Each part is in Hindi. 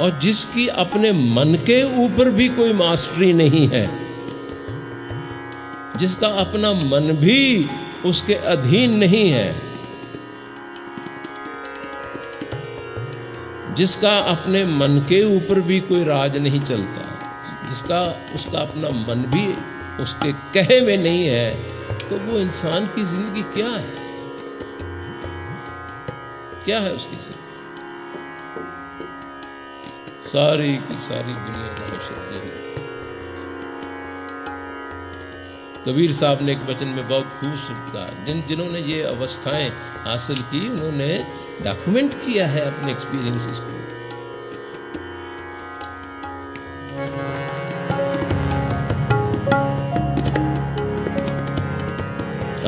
और जिसकी अपने मन के ऊपर भी कोई मास्टरी नहीं है, जिसका अपना मन भी उसके अधीन नहीं है, जिसका अपने मन के ऊपर भी कोई राज नहीं चलता, जिसका उसका अपना मन भी उसके कहे में नहीं है, तो वो इंसान की जिंदगी क्या है? क्या है उसकी जिंदगी? सारी की सारी दुनिया का मशहूर है। कबीर साहब ने एक वचन में बहुत खूबसूरत कहा, जिन्होंने ये अवस्थाएं हासिल की, उन्होंने डॉक्यूमेंट किया है अपने एक्सपीरियंसेस को।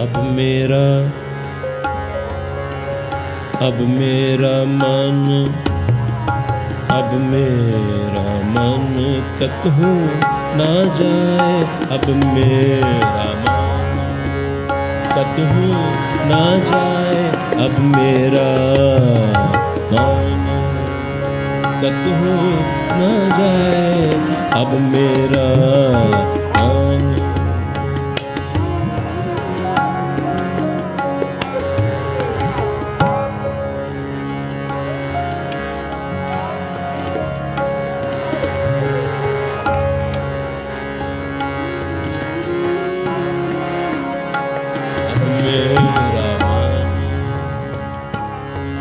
अब मेरा मन कतहु ना जाए, अब मेरा मन कतहु ना जाए, अब मेरा मन कतहु ना जाए, अब मेरा मन।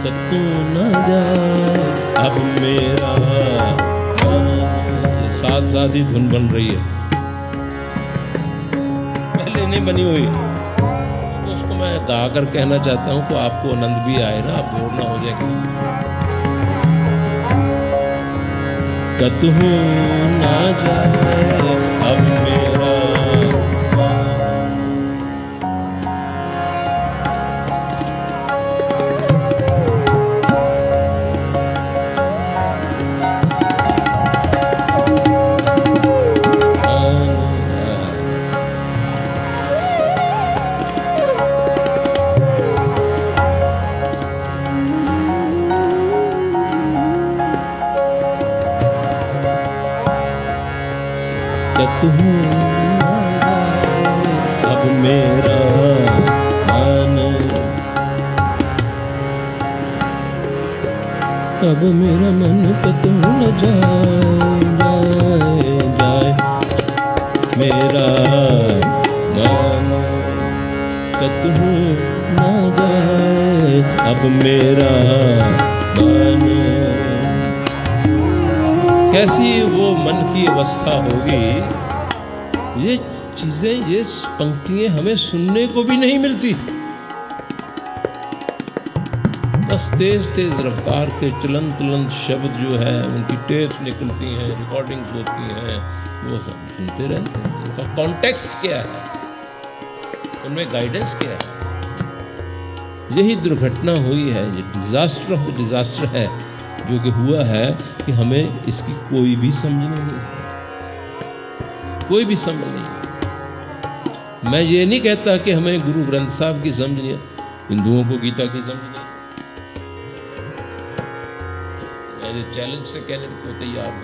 कतहु ना जाए, अब मेरा मन। साथ साथ ही धुन बन रही है, पहले नहीं बनी हुई, तो उसको मैं गा कर कहना चाहता हूँ, तो आपको आनंद भी आए ना, आप बोर ना हो जाएगा। कतहु ना जाए, अब मेरा कतहु ना जाए, अब मेरा मन, अब मेरा मन कतहु न जाए, जाए मेरा मन कतहु ना जाए, अब मेरा मन। कैसी वो मन की अवस्था होगी, ये चीजें, ये पंक्तियां हमें सुनने को भी नहीं मिलती। बस तेज तेज रफ्तार के चलंत शब्द जो है, उनकी टेप्स निकलती हैं, रिकॉर्डिंग्स होती हैं, वो सब सुनते रहते हैं। उनका कॉन्टेक्स्ट क्या है, उनमें गाइडेंस क्या है? यही दुर्घटना हुई है, ये डिजास्टर ऑफ द डिजास्टर है जो कि हुआ है, कि हमें इसकी कोई भी समझ नहीं, कोई भी समझ नहीं। मैं ये नहीं कहता कि हमें गुरु ग्रंथ साहब की समझ नहीं है, हिंदुओं को गीता की समझ नहीं। मैं ये चैलेंज से कहने को तैयार हूँ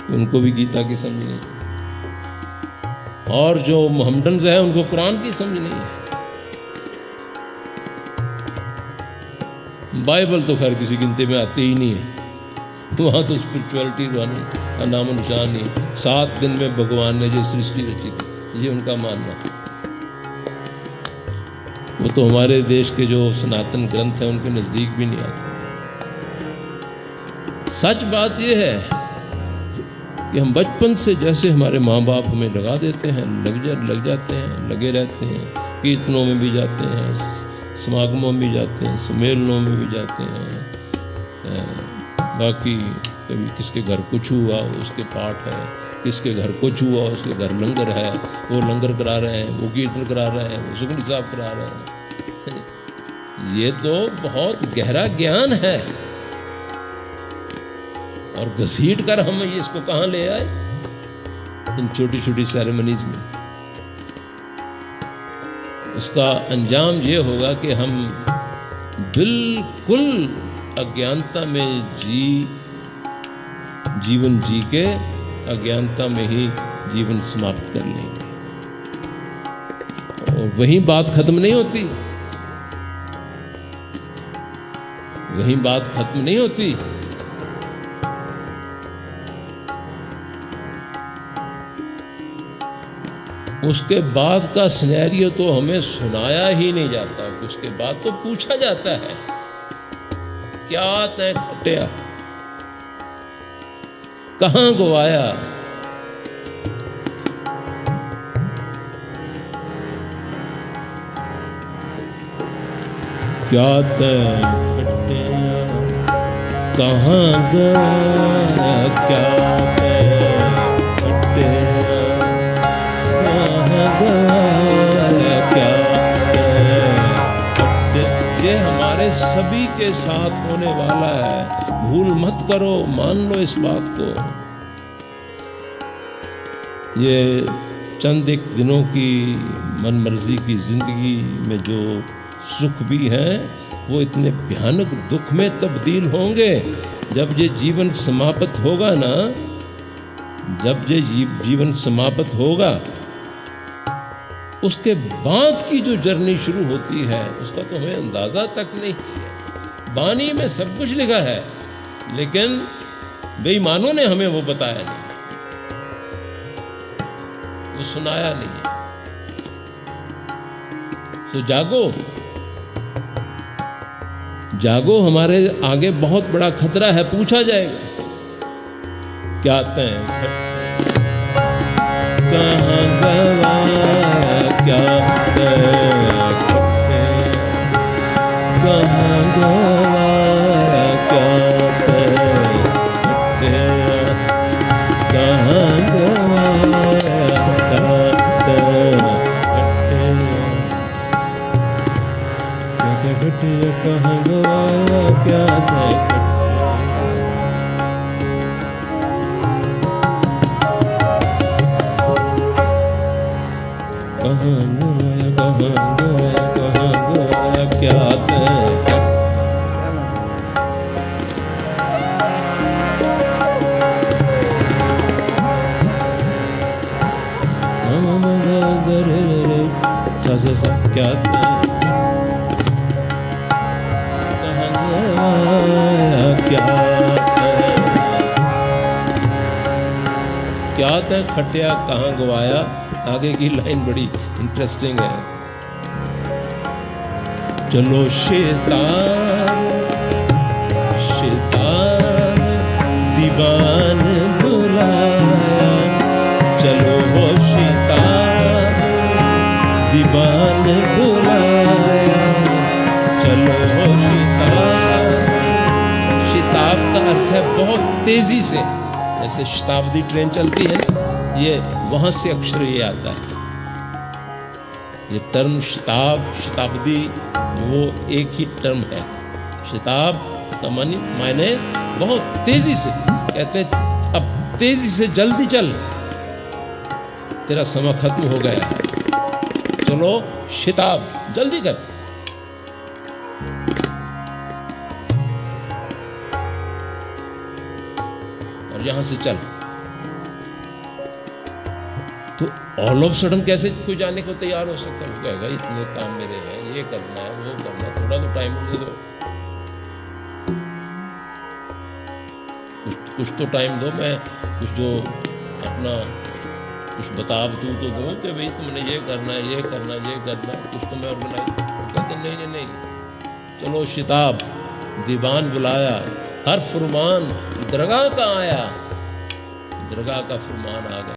कि उनको भी गीता की समझ नहीं, और जो मोहम्मडन्स हैं उनको कुरान की समझ नहीं है। बाइबल तो खैर किसी गिनती में आती ही नहीं है, वहाँ तो स्पिरिचुअलिटी का नाम निशान नहीं। 7 दिन में भगवान ने जो सृष्टि रची थी, ये उनका मानना। वो तो हमारे देश के जो सनातन ग्रंथ हैं उनके नज़दीक भी नहीं आते। सच बात ये है कि हम बचपन से जैसे हमारे माँ बाप हमें लगा देते हैं, लग जाते हैं, लगे रहते हैं, कीर्तनों में भी जाते हैं, समागमों में भी जाते हैं, सम्मेलनों में भी जाते हैं, बाकी कभी किसके घर कुछ हुआ उसके पाठ है, किसके घर कुछ हुआ उसके घर लंगर है, वो लंगर करा रहे हैं, वो कीर्तन करा रहे हैं, वो सुखमनी साहब करा रहे हैं। ये तो बहुत गहरा ज्ञान है, और घसीट कर हम इसको कहाँ ले आए इन छोटी छोटी सेरेमनीज में। उसका अंजाम ये होगा कि हम बिल्कुल अज्ञानता में जी जीवन जी के अज्ञानता में ही जीवन समाप्त कर लेंगे। और वहीं बात खत्म नहीं होती, वहीं बात खत्म नहीं होती। उसके बाद का सिनेरियो तो हमें सुनाया ही नहीं जाता, उसके बाद तो पूछा जाता है, क्या तय खटिया, कहां गवाया। क्या तय खटिया कहां गवाया, क्या तय खटिया कहां गवाया, क्या तय खटिया। ये हमारे सभी के साथ होने वाला है, भूल मत करो, मान लो इस बात को। ये चंद एक दिनों की मनमर्जी की जिंदगी में जो सुख भी हैं, वो इतने भयानक दुख में तब्दील होंगे जब ये जीवन समाप्त होगा ना। जब ये जीवन समाप्त होगा, उसके बाद की जो जर्नी शुरू होती है, उसका तो हमें अंदाजा तक नहीं है। बानी में सब कुछ लिखा है, लेकिन बेईमानों ने हमें वो बताया नहीं, वो सुनाया नहीं है। तो जागो, जागो, हमारे आगे बहुत बड़ा खतरा है, पूछा जाएगा। क्या तय कहां गवाया, क्या तय कहां गवाया, क्या तय कहां गवाया, क्या तय खटिया कहां गवाया, क्या तय कहां गवाया, कहां गवाया, कहां गवाया, क्या तय। सा क्या तय क्या तय खटिया कहां गवाया। आगे की लाइन बड़ी इंटरेस्टिंग है। चलो शैतान शैतान दीवान बुलाया, चलो वो शैतान दीवान बुलाया, चलो वो शैतान। शताब का अर्थ है बहुत तेजी से, जैसे शताब्दी ट्रेन चलती है ना, ये वहां से अक्षर ये आता है। ये टर्म शताब शताब्दी वो एक ही टर्म है। शताब का मायने बहुत तेजी से, कहते अब तेजी से जल्दी चल, तेरा समय खत्म हो गया, चलो शताब जल्दी कर। और यहां से चल। तो ऑल ऑफ सडन कैसे कोई जाने को तैयार हो सकता है? कहेगा इतने काम मेरे हैं, ये करना है, वो करना है, थोड़ा तो टाइम मुझे दो, कुछ तो टाइम दो, मैं कुछ जो अपना कुछ बता दूँ तो दो कि भाई तुमने ये करना है, ये करना है, ये करना है, कुछ तो मैं ऑर्गेनाइज। कहते नहीं नहीं नहीं, चलो शताब दीवान बुलाया, हर फरमान दरगाह का आया, दरगाह का फरमान आ गया।